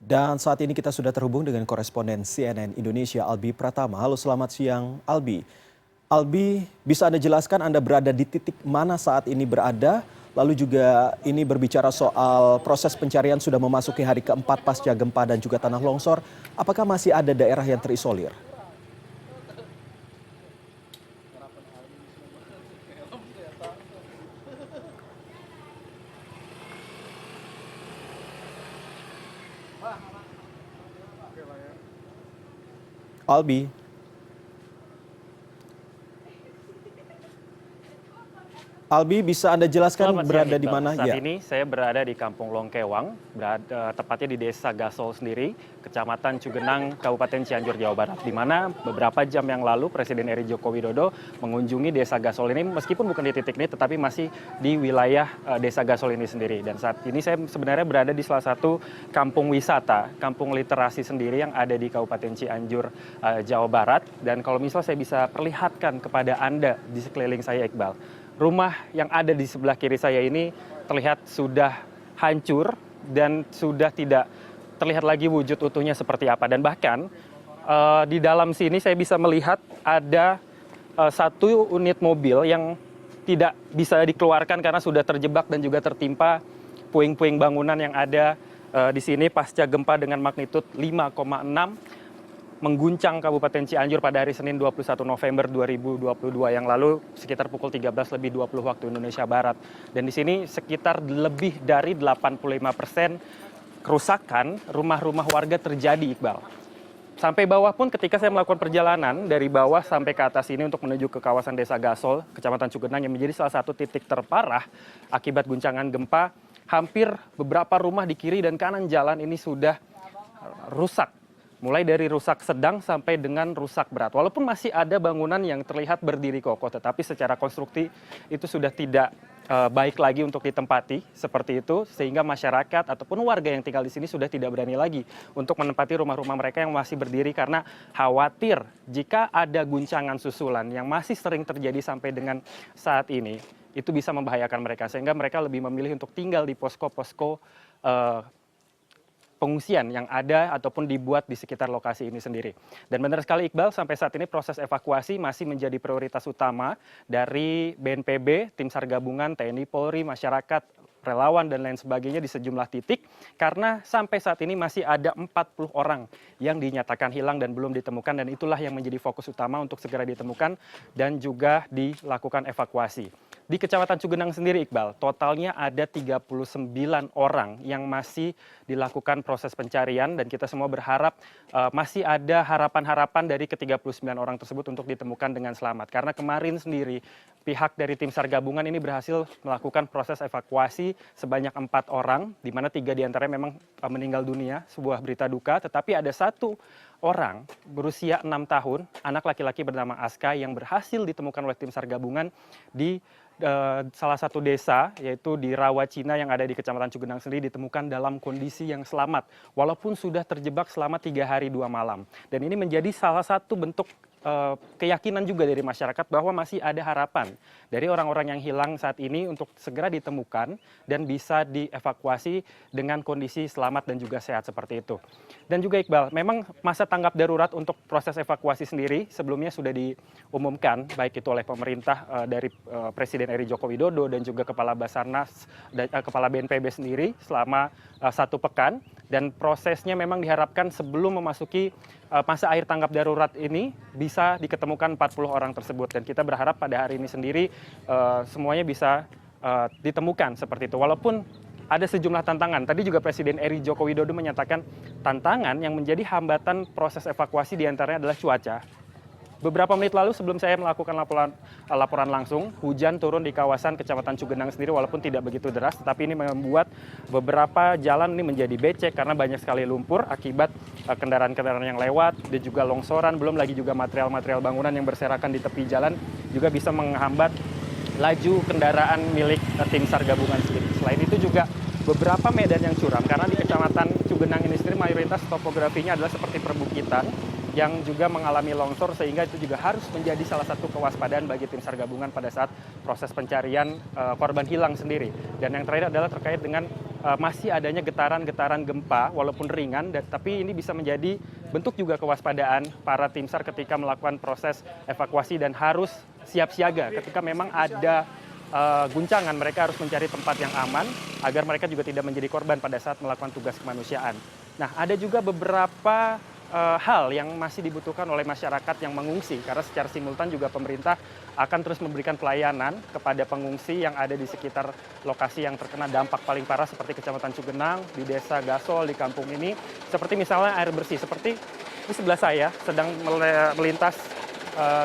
Dan saat ini kita sudah terhubung dengan koresponden CNN Indonesia Albi Pratama. Halo, selamat siang Albi. Albi, bisa Anda jelaskan Anda berada di titik mana saat ini berada? Lalu juga ini berbicara soal proses pencarian sudah memasuki hari keempat pasca gempa dan juga tanah longsor. Apakah masih ada daerah yang terisolir? Albi. Albi, bisa Anda jelaskan Selamat siang, berada di Iqbal. mana? Saat Ya. ini saya berada di Kampung Longkewang, tepatnya di Desa Gasol sendiri, Kecamatan Cugenang, Kabupaten Cianjur, Jawa Barat, di mana beberapa jam yang lalu Presiden RI Joko Widodo mengunjungi Desa Gasol ini, meskipun bukan di titik ini, tetapi masih di wilayah Desa Gasol ini sendiri. Dan saat ini saya sebenarnya berada di salah satu kampung wisata, kampung literasi sendiri yang ada di Kabupaten Cianjur, Jawa Barat. Dan kalau misalnya saya bisa perlihatkan kepada Anda di sekeliling saya, Iqbal, rumah yang ada di sebelah kiri saya ini terlihat sudah hancur dan sudah tidak terlihat lagi wujud utuhnya seperti apa. Dan bahkan di dalam sini saya bisa melihat ada satu unit mobil yang tidak bisa dikeluarkan karena sudah terjebak dan juga tertimpa puing-puing bangunan yang ada di sini pasca gempa dengan magnitud 5,6 mengguncang Kabupaten Cianjur pada hari Senin 21 November 2022 yang lalu sekitar pukul 13.20 waktu Indonesia Barat. Dan di sini sekitar lebih dari 85% kerusakan rumah-rumah warga terjadi, Iqbal. Sampai bawah pun ketika saya melakukan perjalanan dari bawah sampai ke atas ini untuk menuju ke kawasan Desa Gasol, Kecamatan Cugenang yang menjadi salah satu titik terparah akibat guncangan gempa, hampir beberapa rumah di kiri dan kanan jalan ini sudah rusak. Mulai dari rusak sedang sampai dengan rusak berat. Walaupun masih ada bangunan yang terlihat berdiri kokoh, tetapi secara konstruksi itu sudah tidak baik lagi untuk ditempati seperti itu, sehingga masyarakat ataupun warga yang tinggal di sini sudah tidak berani lagi untuk menempati rumah-rumah mereka yang masih berdiri karena khawatir jika ada guncangan susulan yang masih sering terjadi sampai dengan saat ini, itu bisa membahayakan mereka, sehingga mereka lebih memilih untuk tinggal di posko-posko pengungsian yang ada ataupun dibuat di sekitar lokasi ini sendiri. Dan benar sekali, Iqbal, sampai saat ini proses evakuasi masih menjadi prioritas utama dari BNPB, tim SAR gabungan, TNI, Polri, masyarakat, relawan, dan lain sebagainya di sejumlah titik. Karena sampai saat ini masih ada 40 orang yang dinyatakan hilang dan belum ditemukan. Dan itulah yang menjadi fokus utama untuk segera ditemukan dan juga dilakukan evakuasi. Di Kecamatan Cugenang sendiri, Iqbal, totalnya ada 39 orang yang masih dilakukan proses pencarian dan kita semua berharap masih ada harapan-harapan dari ke-39 orang tersebut untuk ditemukan dengan selamat. Karena kemarin sendiri pihak dari tim SAR gabungan ini berhasil melakukan proses evakuasi sebanyak 4 orang, di mana 3 diantaranya memang meninggal dunia, sebuah berita duka, tetapi ada 1 orang berusia 6 tahun, anak laki-laki bernama Aska yang berhasil ditemukan oleh tim SAR gabungan di salah satu desa, yaitu di Rawacina yang ada di Kecamatan Cugenang sendiri, ditemukan dalam kondisi yang selamat walaupun sudah terjebak selama 3 hari 2 malam. Dan ini menjadi salah satu bentuk keyakinan juga dari masyarakat bahwa masih ada harapan dari orang-orang yang hilang saat ini untuk segera ditemukan dan bisa dievakuasi dengan kondisi selamat dan juga sehat seperti itu. Dan juga, Iqbal, memang masa tanggap darurat untuk proses evakuasi sendiri sebelumnya sudah diumumkan baik itu oleh pemerintah dari Presiden RI Joko Widodo dan juga Kepala Basarnas dan Kepala BNPB sendiri selama 1 pekan, dan prosesnya memang diharapkan sebelum memasuki masa akhir tanggap darurat ini bisa diketemukan 40 orang tersebut, dan kita berharap pada hari ini sendiri semuanya bisa ditemukan seperti itu. Walaupun ada sejumlah tantangan. Tadi juga Presiden RI Joko Widodo menyatakan tantangan yang menjadi hambatan proses evakuasi diantaranya adalah cuaca. Beberapa menit lalu sebelum saya melakukan laporan langsung, hujan turun di kawasan Kecamatan Cugenang sendiri walaupun tidak begitu deras, tetapi ini membuat beberapa jalan ini menjadi becek karena banyak sekali lumpur akibat kendaraan-kendaraan yang lewat dan juga longsoran, belum lagi juga material-material bangunan yang berserakan di tepi jalan juga bisa menghambat laju kendaraan milik tim SAR gabungan sendiri. Selain itu juga beberapa medan yang curam karena di Kecamatan Cugenang ini sendiri mayoritas topografinya adalah seperti perbukitan yang juga mengalami longsor, sehingga itu juga harus menjadi salah satu kewaspadaan bagi tim SAR gabungan pada saat proses pencarian korban hilang sendiri. Dan yang terakhir adalah terkait dengan masih adanya getaran-getaran gempa walaupun ringan, tapi ini bisa menjadi bentuk juga kewaspadaan para tim SAR ketika melakukan proses evakuasi dan harus siap siaga ketika memang ada guncangan. Mereka harus mencari tempat yang aman agar mereka juga tidak menjadi korban pada saat melakukan tugas kemanusiaan. Nah, ada juga beberapa hal yang masih dibutuhkan oleh masyarakat yang mengungsi, karena secara simultan juga pemerintah akan terus memberikan pelayanan kepada pengungsi yang ada di sekitar lokasi yang terkena dampak paling parah seperti Kecamatan Cugenang, di Desa Gasol, di kampung ini, seperti misalnya air bersih. Seperti di sebelah saya sedang melintas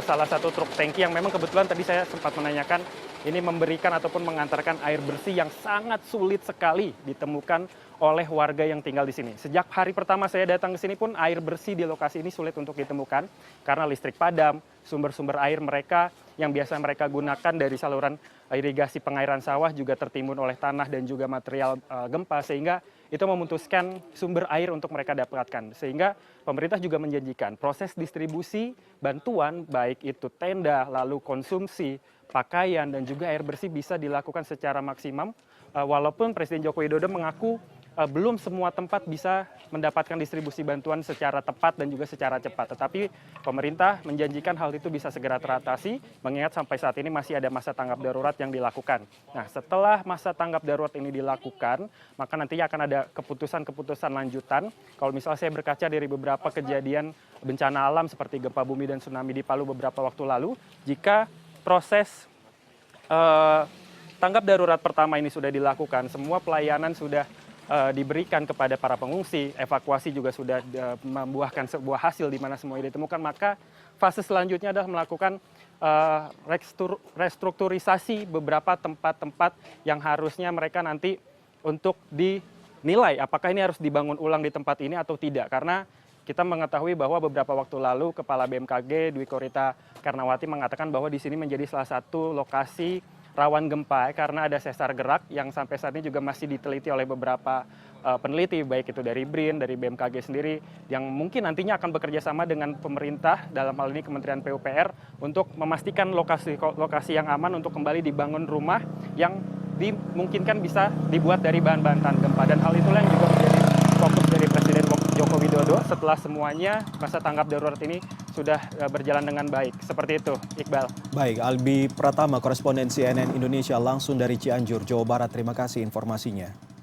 salah satu truk tangki yang memang kebetulan tadi saya sempat menanyakan, ini memberikan ataupun mengantarkan air bersih yang sangat sulit sekali ditemukan oleh warga yang tinggal di sini. Sejak hari pertama saya datang ke sini pun air bersih di lokasi ini sulit untuk ditemukan karena listrik padam, sumber-sumber air mereka yang biasa mereka gunakan dari saluran irigasi pengairan sawah juga tertimbun oleh tanah dan juga material gempa, sehingga itu memutuskan sumber air untuk mereka dapatkan. Sehingga pemerintah juga menjanjikan proses distribusi bantuan baik itu tenda, lalu konsumsi, pakaian dan juga air bersih bisa dilakukan secara maksimum, walaupun Presiden Joko Widodo mengaku belum semua tempat bisa mendapatkan distribusi bantuan secara tepat dan juga secara cepat. Tetapi pemerintah menjanjikan hal itu bisa segera teratasi, mengingat sampai saat ini masih ada masa tanggap darurat yang dilakukan. Nah, setelah masa tanggap darurat ini dilakukan, maka nantinya akan ada keputusan-keputusan lanjutan. Kalau misalnya saya berkaca dari beberapa kejadian bencana alam seperti gempa bumi dan tsunami di Palu beberapa waktu lalu, jika proses tanggap darurat pertama ini sudah dilakukan, semua pelayanan sudah diberikan kepada para pengungsi, evakuasi juga sudah membuahkan sebuah hasil di mana semua ini ditemukan, maka fase selanjutnya adalah melakukan restrukturisasi beberapa tempat-tempat yang harusnya mereka nanti untuk dinilai apakah ini harus dibangun ulang di tempat ini atau tidak. Karena kita mengetahui bahwa beberapa waktu lalu Kepala BMKG Dwi Korita Karnawati mengatakan bahwa di sini menjadi salah satu lokasi rawan gempa karena ada sesar gerak yang sampai saat ini juga masih diteliti oleh beberapa peneliti, baik itu dari BRIN, dari BMKG sendiri, yang mungkin nantinya akan bekerja sama dengan pemerintah, dalam hal ini Kementerian PUPR, untuk memastikan lokasi yang aman untuk kembali dibangun rumah yang dimungkinkan bisa dibuat dari bahan-bahan tahan gempa. Dan hal itulah yang juga menjadi fokus dari Presiden Joko Widodo setelah semuanya masa tanggap darurat ini sudah berjalan dengan baik. Seperti itu, Iqbal. Baik, Albi Pratama, koresponden CNN Indonesia langsung dari Cianjur, Jawa Barat. Terima kasih informasinya.